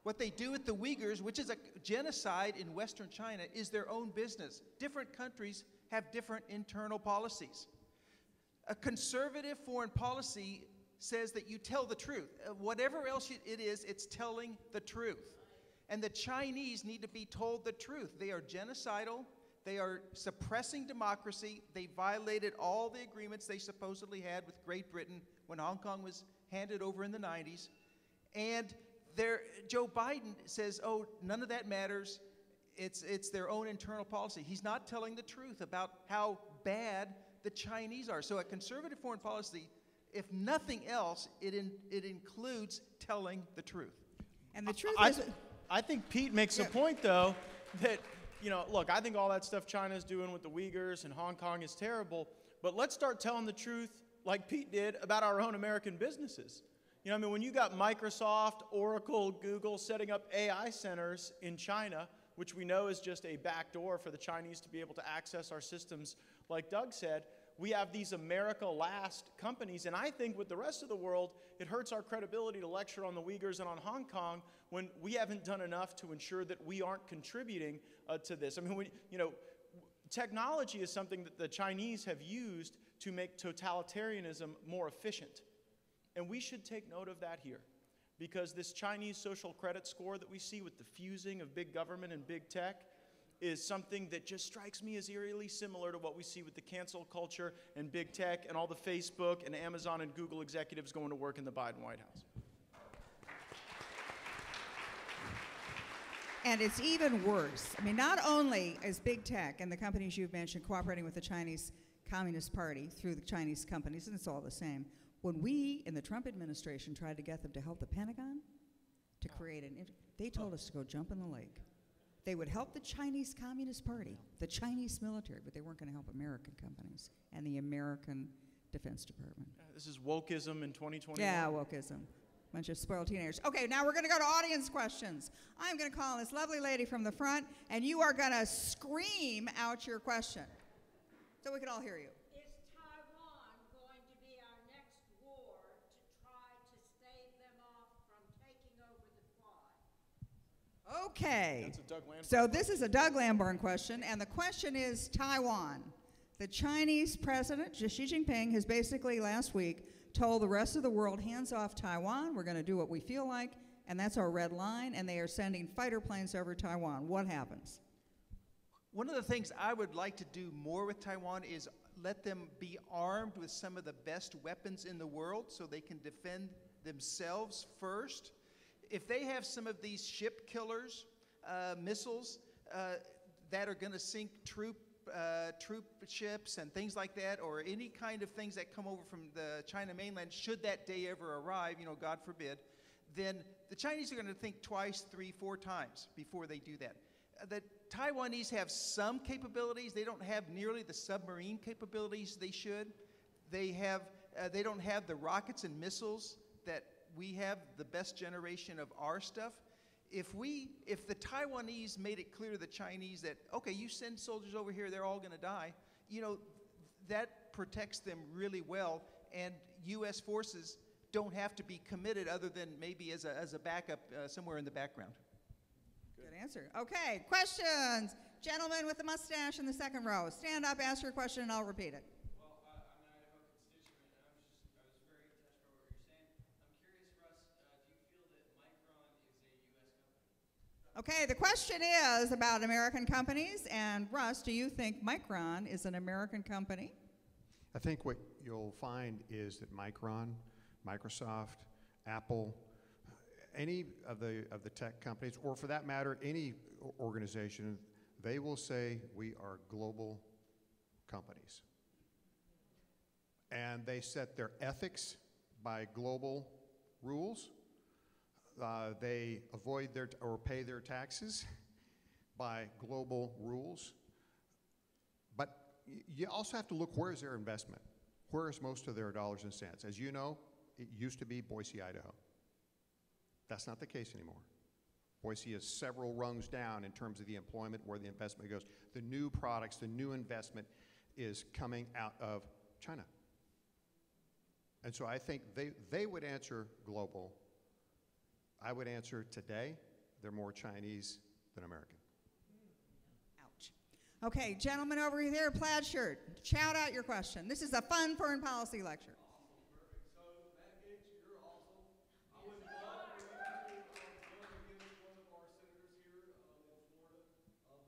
What they do with the Uyghurs, which is a genocide in Western China, is their own business. Different countries have different internal policies. A conservative foreign policy says that you tell the truth. Whatever else it is, it's telling the truth. And the Chinese need to be told the truth. They are genocidal. They are suppressing democracy. They violated all the agreements they supposedly had with Great Britain when Hong Kong was handed over in the 90s. And Joe Biden says, oh, none of that matters. It's their own internal policy. He's not telling the truth about how bad the Chinese are. So a conservative foreign policy, if nothing else, it includes telling the truth. And the truth is... I think Pete makes a point, though, that, look, I think all that stuff China's doing with the Uyghurs and Hong Kong is terrible, but let's start telling the truth like Pete did about our own American businesses. When you got Microsoft, Oracle, Google setting up AI centers in China, which we know is just a backdoor for the Chinese to be able to access our systems, like Doug said, we have these America last companies, and I think with the rest of the world, it hurts our credibility to lecture on the Uyghurs and on Hong Kong when we haven't done enough to ensure that we aren't contributing to this. technology is something that the Chinese have used to make totalitarianism more efficient. And we should take note of that here, because this Chinese social credit score that we see with the fusing of big government and big tech is something that just strikes me as eerily similar to what we see with the cancel culture and big tech and all the Facebook and Amazon and Google executives going to work in the Biden White House. And it's even worse. I mean, not only is big tech and the companies you've mentioned cooperating with the Chinese Communist Party through the Chinese companies, and it's all the same. When we, in the Trump administration, tried to get them to help the Pentagon to create they told us to go jump in the lake. They would help the Chinese Communist Party, the Chinese military, but they weren't going to help American companies and the American Defense Department. This is wokeism in 2021. Yeah, wokeism. Bunch of spoiled teenagers. Okay, now we're going to go to audience questions. I'm going to call this lovely lady from the front, and you are going to scream out your question so we can all hear you. Is Taiwan going to be our next war to try to stave them off from taking over the Quad? Okay. That's a Doug Lamborn So this is a Doug Lamborn question, and the question is Taiwan. The Chinese president, Xi Jinping, has basically last week told the rest of the world, hands off Taiwan, we're going to do what we feel like, and that's our red line, and they are sending fighter planes over Taiwan. What happens? One of the things I would like to do more with Taiwan is let them be armed with some of the best weapons in the world so they can defend themselves first. If they have some of these ship killers, missiles that are going to sink troop ships and things like that, or any kind of things that come over from the China mainland, should that day ever arrive, God forbid, then the Chinese are going to think twice, 3, 4 times before they do that. The Taiwanese have some capabilities. They don't have nearly the submarine capabilities they should. They don't have the rockets and missiles that we have, the best generation of our stuff. If the Taiwanese made it clear to the Chinese that, okay, you send soldiers over here, they're all going to die, that protects them really well, and U.S. forces don't have to be committed other than maybe as a backup somewhere in the background. Good answer. Okay, questions. Gentleman with the mustache in the second row. Stand up, ask your question, and I'll repeat it. Well, I have a constituent, and I was very touched by what you're saying. I'm curious, Russ, do you feel that Micron is a U.S. company? Okay, the question is about American companies, and Russ, do you think Micron is an American company? I think what you'll find is that Micron, Microsoft, Apple, any of the tech companies, or for that matter, any organization, they will say we are global companies. And they set their ethics by global rules. They avoid or pay their taxes by global rules. But you also have to look, where is their investment? Where is most of their dollars and cents? As you know, it used to be Boise, Idaho. That's not the case anymore. Boise is several rungs down in terms of the employment, where the investment goes. The new products, the new investment is coming out of China. And so I think they would answer global. I would answer today, they're more Chinese than American. Ouch. Okay, gentleman over here, plaid shirt. Shout out your question. This is a fun foreign policy lecture. Perfect. So, Matt Gaetz, you're awesome. I would love for you to give one of our senators here in Florida.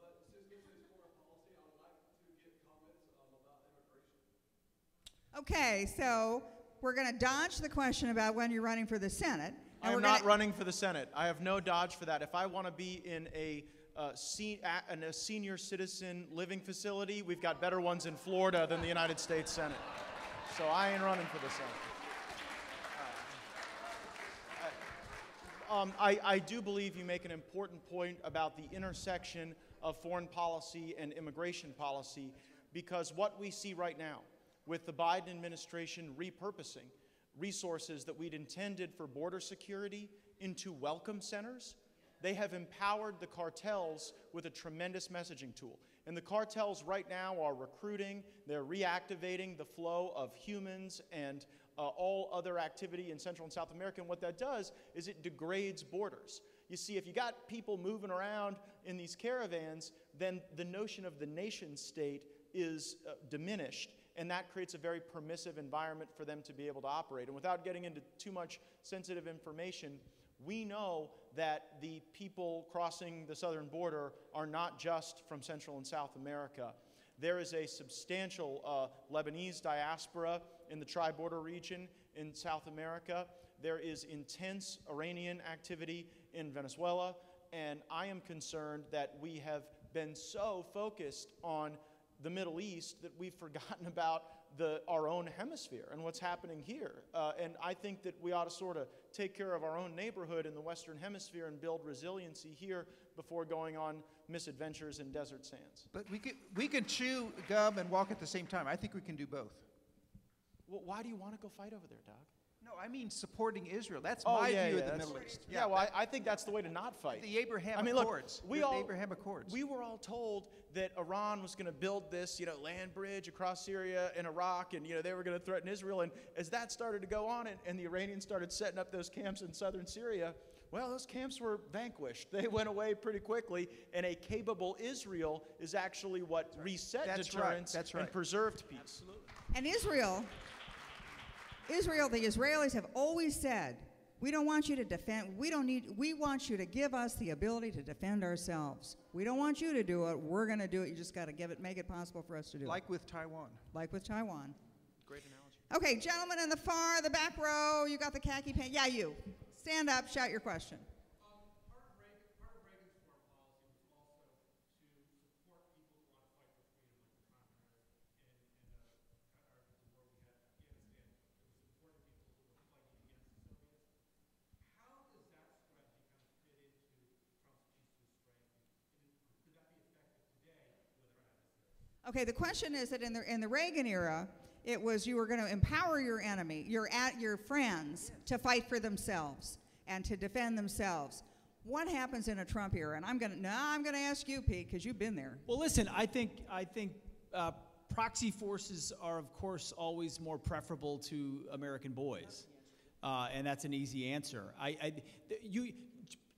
But since this is foreign policy, I would like to get comments about immigration. Okay, so we're going to dodge the question about when you're running for the Senate. I am not running for the Senate. I have no dodge for that. If I want to be in a senior citizen living facility, we've got better ones in Florida than the United States Senate. So I ain't running for the Senate. I do believe you make an important point about the intersection of foreign policy and immigration policy, because what we see right now with the Biden administration repurposing resources that we'd intended for border security into welcome centers, they have empowered the cartels with a tremendous messaging tool. And the cartels right now are recruiting, they're reactivating the flow of humans and all other activity in Central and South America. And what that does is it degrades borders. You see, if you got people moving around in these caravans, then the notion of the nation state is diminished, and that creates a very permissive environment for them to be able to operate. And without getting into too much sensitive information, we know that the people crossing the southern border are not just from Central and South America. There is a substantial Lebanese diaspora in the tri-border region in South America. There is intense Iranian activity in Venezuela, and I am concerned that we have been so focused on the Middle East that we've forgotten about our own hemisphere and what's happening here. And I think that we ought to sort of take care of our own neighborhood in the Western Hemisphere and build resiliency here before going on misadventures in desert sands. But we could chew gum and walk at the same time. I think we can do both. Well, why do you want to go fight over there, Doug? No, I mean supporting Israel. That's my view of the Middle East. Yeah, well, I think that's the way to not fight. The Abraham Accords. Look, the Abraham Accords. We were all told that Iran was going to build this, land bridge across Syria and Iraq, and they were going to threaten Israel. And as that started to go on, and the Iranians started setting up those camps in southern Syria, well, those camps were vanquished. They went away pretty quickly, and a capable Israel is actually what reset deterrence and preserved peace. Absolutely. And Israel, the Israelis have always said, we don't want you to defend, we want you to give us the ability to defend ourselves. We don't want you to do it, we're going to do it. You just got to make it possible for us to do it. Like with Taiwan. Like with Taiwan. Great analogy. Okay, gentlemen in the back row, you got the khaki pants. Yeah, you. Stand up, shout your question. Part of Reagan's foreign policy was also to support people who want to fight for freedom, like the communists in the war we had in Afghanistan. It was supporting people who were fighting against the Soviets. How does that strategy kind of fit into Trump's peace through strength? Could that be effective today with Iran? Okay, the question is that in the Reagan era, it was you were going to empower your enemy, your friends, to fight for themselves and to defend themselves. What happens in a Trump era? And I'm going to ask you, Pete, because you've been there. Well, listen, I think proxy forces are, of course, always more preferable to American boys, and that's an easy answer.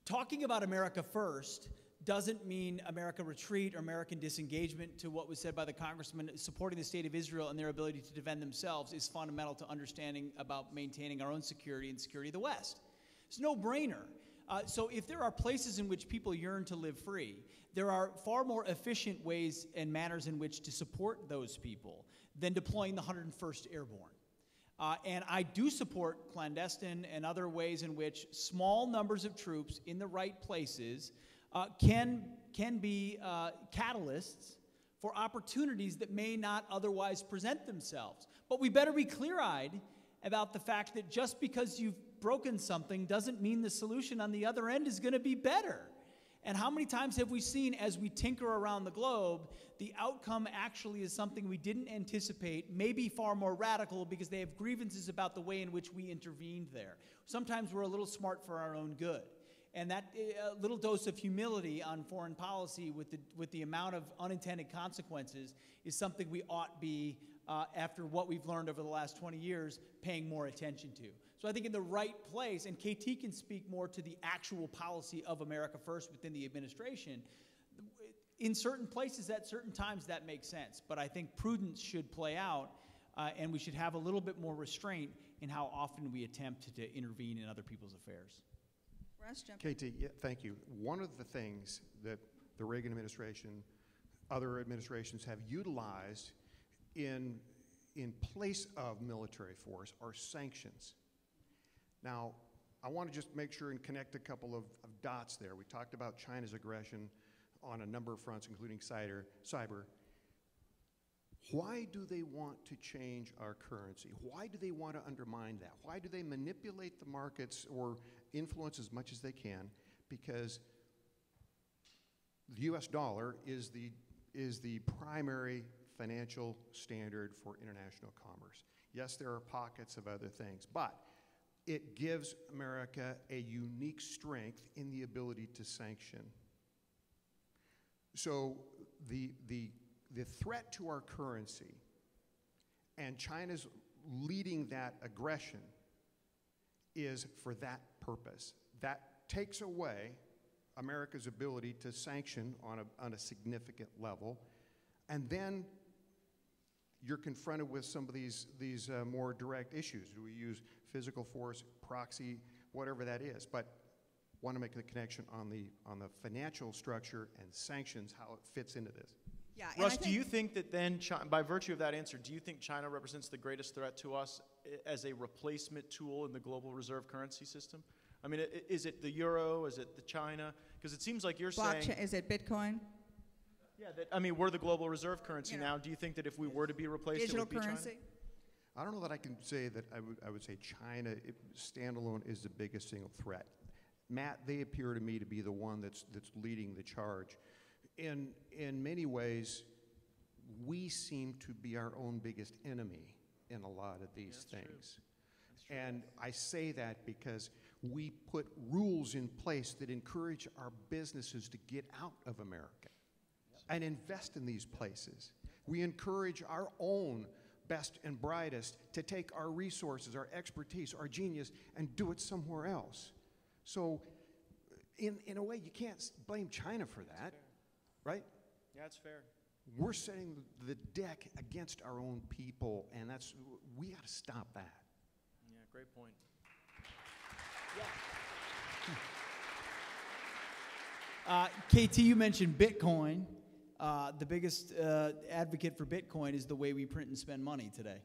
Talking about America first doesn't mean America retreat or American disengagement. To what was said by the congressman, supporting the state of Israel and their ability to defend themselves is fundamental to understanding about maintaining our own security and security of the West. It's no brainer. So if there are places in which people yearn to live free, there are far more efficient ways and manners in which to support those people than deploying the 101st Airborne. And I do support clandestine and other ways in which small numbers of troops in the right places can be catalysts for opportunities that may not otherwise present themselves. But we better be clear-eyed about the fact that just because you've broken something doesn't mean the solution on the other end is going to be better. And how many times have we seen, as we tinker around the globe, the outcome actually is something we didn't anticipate, maybe far more radical because they have grievances about the way in which we intervened there. Sometimes we're a little smart for our own good. And that little dose of humility on foreign policy with the amount of unintended consequences is something we ought be, after what we've learned over the last 20 years, paying more attention to. So I think in the right place, and KT can speak more to the actual policy of America First within the administration, in certain places at certain times that makes sense. But I think prudence should play out, and we should have a little bit more restraint in how often we attempt to intervene in other people's affairs. Russ, jump KT, yeah, thank you. One of the things that the Reagan administration, other administrations have utilized in place of military force are sanctions. Now, I want to just make sure and connect a couple of dots there. We talked about China's aggression on a number of fronts, including cyber. Why do they want to change our currency? Why do they want to undermine that? Why do they manipulate the markets or influence as much as they can? Because the U.S. dollar is the primary financial standard for international commerce. Yes, there are pockets of other things, but it gives America a unique strength in the ability to sanction. So the threat to our currency and China's leading that aggression is for that purpose. That takes away America's ability to sanction on a significant level, and then you're confronted with some of these more direct issues. Do we use physical force, proxy, whatever that is? But want to make the connection on the financial structure and sanctions, how it fits into this. Yeah, and Russ, do you think that then, by virtue of that answer, do you think China represents the greatest threat to us as a replacement tool in the global reserve currency system? I mean, is it the euro? Is it the China? Because it seems like you're saying... Is it Bitcoin? Yeah, I mean, we're the global reserve currency now. Do you think that if we were to be replaced, Digital it would be currency? China? I don't know that I can say that I would say China standalone is the biggest single threat. Matt, they appear to me to be the one that's leading the charge. In many ways, we seem to be our own biggest enemy in a lot of these things. And I say that because we put rules in place that encourage our businesses to get out of America and invest in these places. We encourage our own best and brightest to take our resources, our expertise, our genius, and do it somewhere else. So in a way, you can't blame China for that, right? Yeah, it's fair. We're setting the deck against our own people, and we got to stop that. Yeah, great point. KT, you mentioned Bitcoin. The biggest advocate for Bitcoin is the way we print and spend money today,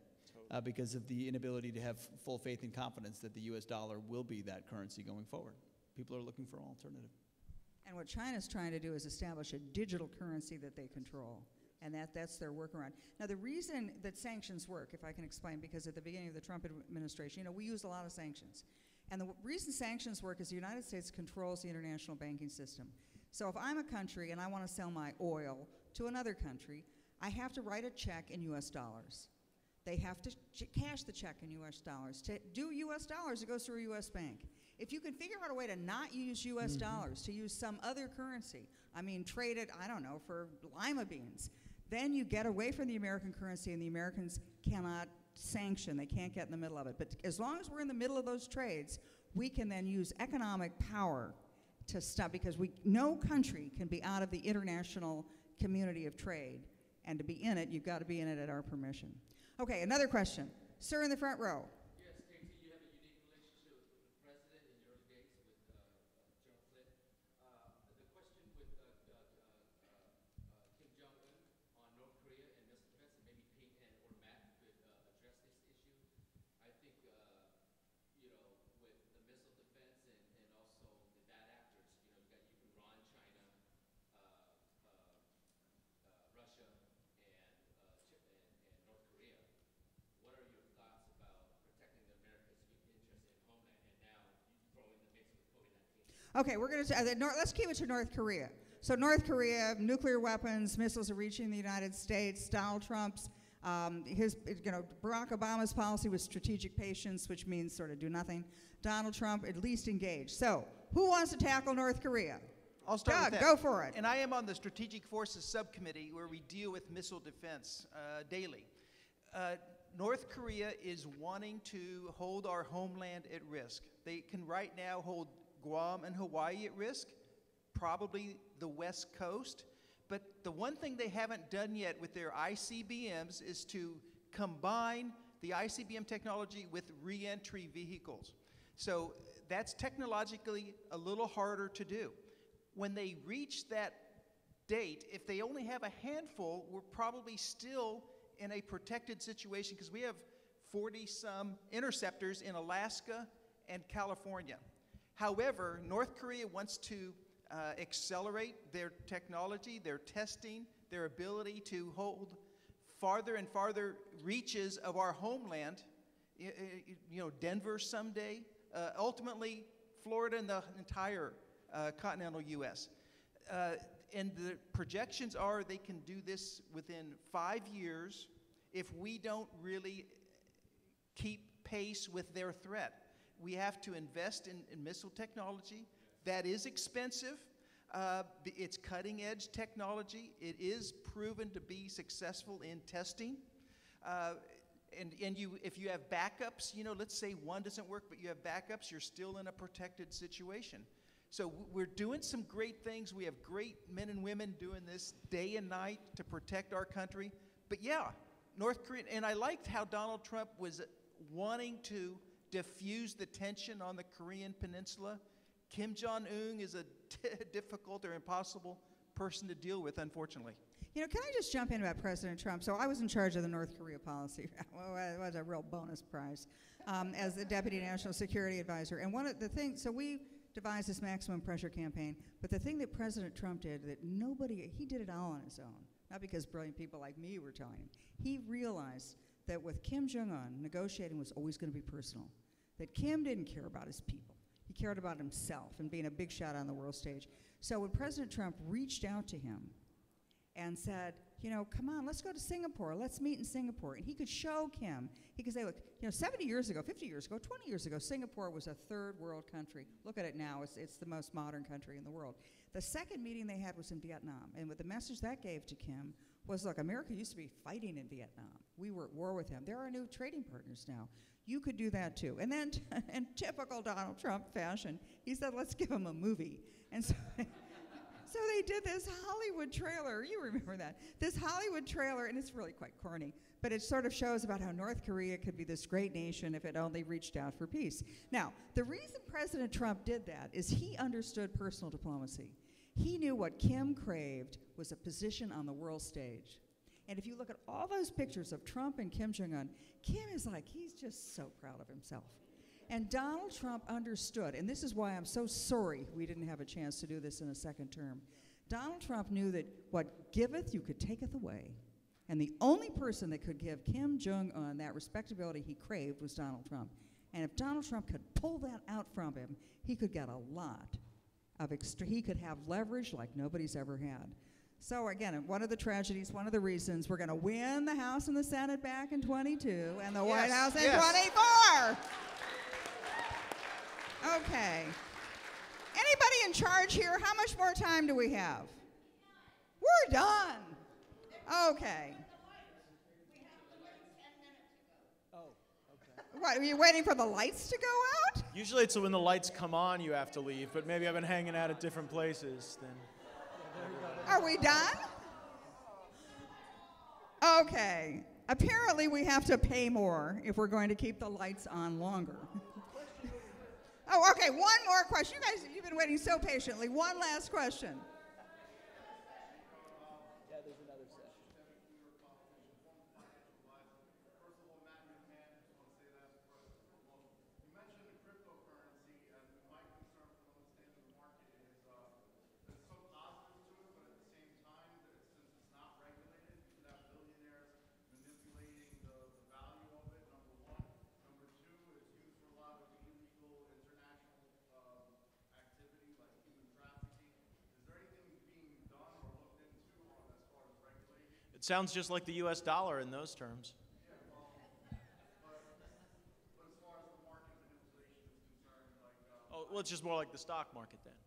because of the inability to have full faith and confidence that the U.S. dollar will be that currency going forward. People are looking for an alternative. And what China's trying to do is establish a digital currency that they control, and that's their workaround. Now, the reason that sanctions work, if I can explain, because at the beginning of the Trump administration, we used a lot of sanctions. And the reason sanctions work is the United States controls the international banking system. So if I'm a country and I want to sell my oil to another country, I have to write a check in U.S. dollars. They have to cash the check in U.S. dollars. To do U.S. dollars, it goes through a U.S. bank. If you can figure out a way to not use U.S. dollars, to use some other currency, I mean, trade it, I don't know, for lima beans, then you get away from the American currency, and the Americans cannot sanction. They can't get in the middle of it. But as long as we're in the middle of those trades, we can then use economic power to stop, because no country can be out of the international community of trade. And to be in it, you've got to be in it at our permission. Okay, another question. Sir in the front row. Yes, KT, you have a unique relationship with the president and your Gaetz with General Flynn. The question with Kim Jong-un on North Korea and missile defense, and maybe Pete or Matt could address this issue. I think, with the missile defense and also the bad actors, you can Iran, China, Russia, and North Korea. What are your thoughts about protecting America's interest in homeland, and now you throw in the mix with COVID-19? Okay, we're going to let's keep it to North Korea. So North Korea, nuclear weapons, missiles are reaching the United States. Donald Trump's, Barack Obama's policy was strategic patience, which means sort of do nothing. Donald Trump at least engaged. So who wants to tackle North Korea? I'll start Doug, with that. go for it. And I am on the Strategic Forces Subcommittee, where we deal with missile defense daily. North Korea is wanting to hold our homeland at risk. They can right now hold Guam and Hawaii at risk, probably the West Coast. But the one thing they haven't done yet with their ICBMs is to combine the ICBM technology with re-entry vehicles. So that's technologically a little harder to do. When they reach that date, if they only have a handful, we're probably still in a protected situation, because we have 40-some interceptors in Alaska and California. However, North Korea wants to accelerate their technology, their testing, their ability to hold farther and farther reaches of our homeland, Denver someday, ultimately Florida and the entire continental U.S. And the projections are they can do this within 5 years if we don't really keep pace with their threat. We have to invest in missile technology. That is expensive. It's cutting-edge technology. It is proven to be successful in testing. And if you have backups, let's say one doesn't work, but you have backups, you're still in a protected situation. So we're doing some great things. We have great men and women doing this day and night to protect our country. But yeah, North Korea, and I liked how Donald Trump was wanting to diffuse the tension on the Korean Peninsula. Kim Jong-un is a difficult or impossible person to deal with, unfortunately. Can I just jump in about President Trump? So I was in charge of the North Korea policy. Well, it was a real bonus prize as the Deputy National Security Advisor. And one of the things, so we devised this maximum pressure campaign, but the thing that President Trump did that he did it all on his own, not because brilliant people like me were telling him. He realized that with Kim Jong-un, negotiating was always going to be personal, that Kim didn't care about his people. He cared about himself and being a big shot on the world stage. So when President Trump reached out to him and said, come on, let's go to Singapore. Let's meet in Singapore. And he could show Kim. He could say, look, 70 years ago, 50 years ago, 20 years ago, Singapore was a third world country. Look at it now. It's the most modern country in the world. The second meeting they had was in Vietnam. And what the message that gave to Kim was, look, America used to be fighting in Vietnam. We were at war with them. There are new trading partners now. You could do that too. And then, in typical Donald Trump fashion, he said, let's give him a movie. And so... So they did this Hollywood trailer. You remember that. This Hollywood trailer, and it's really quite corny, but it sort of shows about how North Korea could be this great nation if it only reached out for peace. Now, the reason President Trump did that is he understood personal diplomacy. He knew what Kim craved was a position on the world stage. And if you look at all those pictures of Trump and Kim Jong-un, Kim is like, he's just so proud of himself. And Donald Trump understood, and this is why I'm so sorry we didn't have a chance to do this in a second term. Donald Trump knew that what giveth you could taketh away. And the only person that could give Kim Jong-un that respectability he craved was Donald Trump. And if Donald Trump could pull that out from him, he could get a lot of he could have leverage like nobody's ever had. So again, one of the tragedies, one of the reasons we're going to win the House and the Senate back in 22 and the White House in 24. Okay. Anybody in charge here? How much more time do we have? We're done. Okay. Oh, okay. What, are you waiting for the lights to go out? Usually it's when the lights come on you have to leave, but maybe I've been hanging out at different places then. Are we done? Okay. Apparently we have to pay more if we're going to keep the lights on longer. Oh, okay, one more question. You guys, you've been waiting so patiently. One last question. Yeah, there's another session. You mentioned cryptocurrency, and my concern from the stand of the market is there's some positives to it, but at the same time, since it's not regulated, you could have billionaires manipulating the value of it, number one. Number two, it's used for a lot of illegal international activity like human trafficking. Is there anything being done or looked into as far as regulating? It sounds just like the US dollar in those terms. Yeah, well, but as far as the market manipulation is concerned, like... Oh, well, it's just more like the stock market then.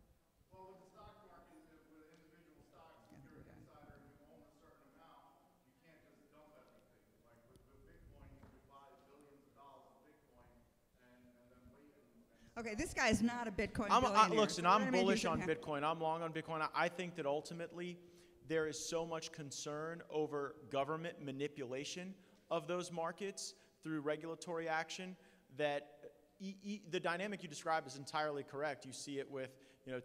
Well, with the stock market, with individual stocks, if you're an insider and you own a certain amount, you can't just dump everything. Like with Bitcoin, you could buy billions of dollars of Bitcoin and then wait and Okay, this guy's not a Bitcoin I'm billionaire. bullish on Bitcoin. I'm long on Bitcoin. I think that ultimately there is so much concern over government manipulation of those markets through regulatory action that the dynamic you describe is entirely correct. You see it with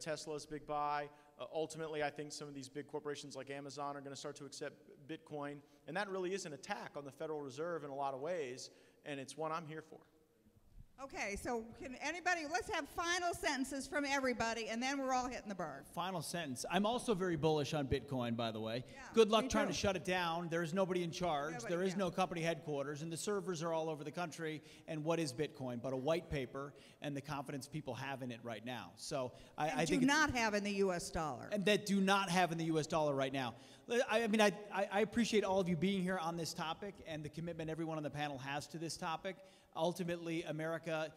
Tesla's big buy. Ultimately, I think some of these big corporations like Amazon are going to start to accept Bitcoin. And that really is an attack on the Federal Reserve in a lot of ways, and it's one I'm here for. Okay, so can anybody, let's have final sentences from everybody, and then we're all hitting the bar. Final sentence. I'm also very bullish on Bitcoin, by the way. Yeah, Good luck me trying too. to shut it down. There is nobody in charge. Nobody, There is yeah. no company headquarters, and the servers are all over the country. And what is Bitcoin but a white paper and the confidence people have in it right now? So I think do not have in the U.S. dollar. and that do not have in the U.S. dollar right now. I mean, I appreciate all of you being here on this topic and the commitment everyone on the panel has to this topic. Ultimately, America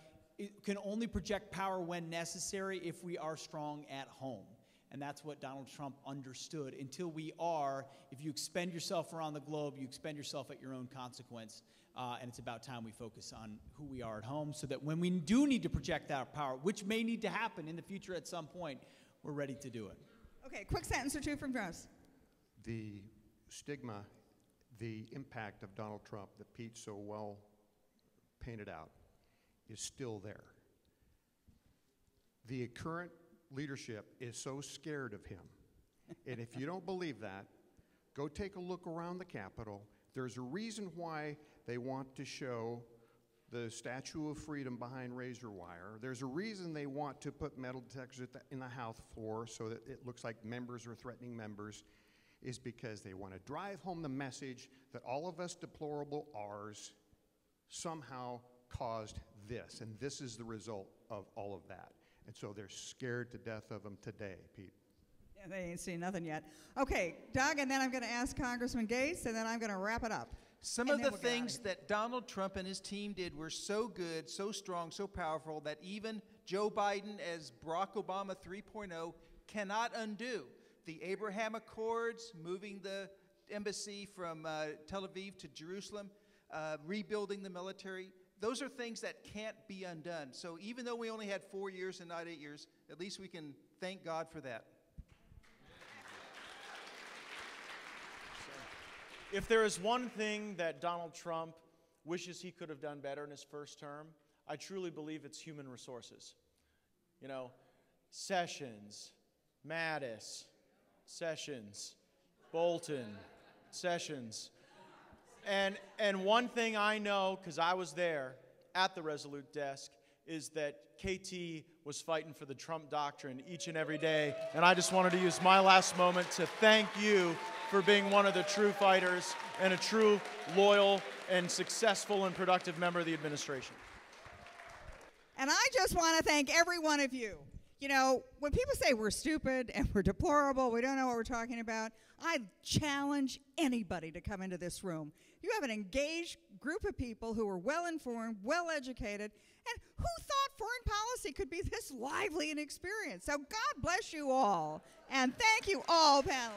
can only project power when necessary if we are strong at home. And that's what Donald Trump understood. Until we are, if you expend yourself around the globe, you expend yourself at your own consequence. And it's about time we focus on who we are at home so that when we do need to project that power, which may need to happen in the future at some point, we're ready to do it. Okay, quick sentence or two from Russ. The stigma, the impact of Donald Trump that Pete so well painted out is still there. The current leadership is so scared of him. And if you don't believe that, go take a look around the Capitol. There's a reason why they want to show the Statue of Freedom behind razor wire. There's a reason they want to put metal detectors in the House floor so that it looks like members are threatening members, is because they want to drive home the message that all of us deplorable R's somehow caused this, and this is the result of all of that. And so they're scared to death of him today, Pete. Yeah, they ain't seen nothing yet. Okay, Doug, and then I'm going to ask Congressman Gaetz, and then I'm going to wrap it up. Some And of then the we'll get outta things here. that Donald Trump and his team did were so good, so strong, so powerful that even Joe Biden as Barack Obama 3.0 cannot undo. The Abraham Accords, moving the embassy from Tel Aviv to Jerusalem, rebuilding the military, those are things that can't be undone. So even though we only had 4 years and not 8 years, at least we can thank God for that. If there is one thing that Donald Trump wishes he could have done better in his first term, I truly believe it's human resources. You know, Sessions, Mattis, Sessions, Bolton, Sessions. And one thing I know, because I was there at the Resolute desk, is that KT was fighting for the Trump doctrine each and every day. And I just wanted to use my last moment to thank you for being one of the true fighters and a true, loyal, and successful and productive member of the administration. And I just want to thank every one of you. You know, when people say we're stupid and we're deplorable, we don't know what we're talking about, I challenge anybody to come into this room. You have an engaged group of people who are well-informed, well-educated, and who thought foreign policy could be this lively an experience? So God bless you all, and thank you all, panelists.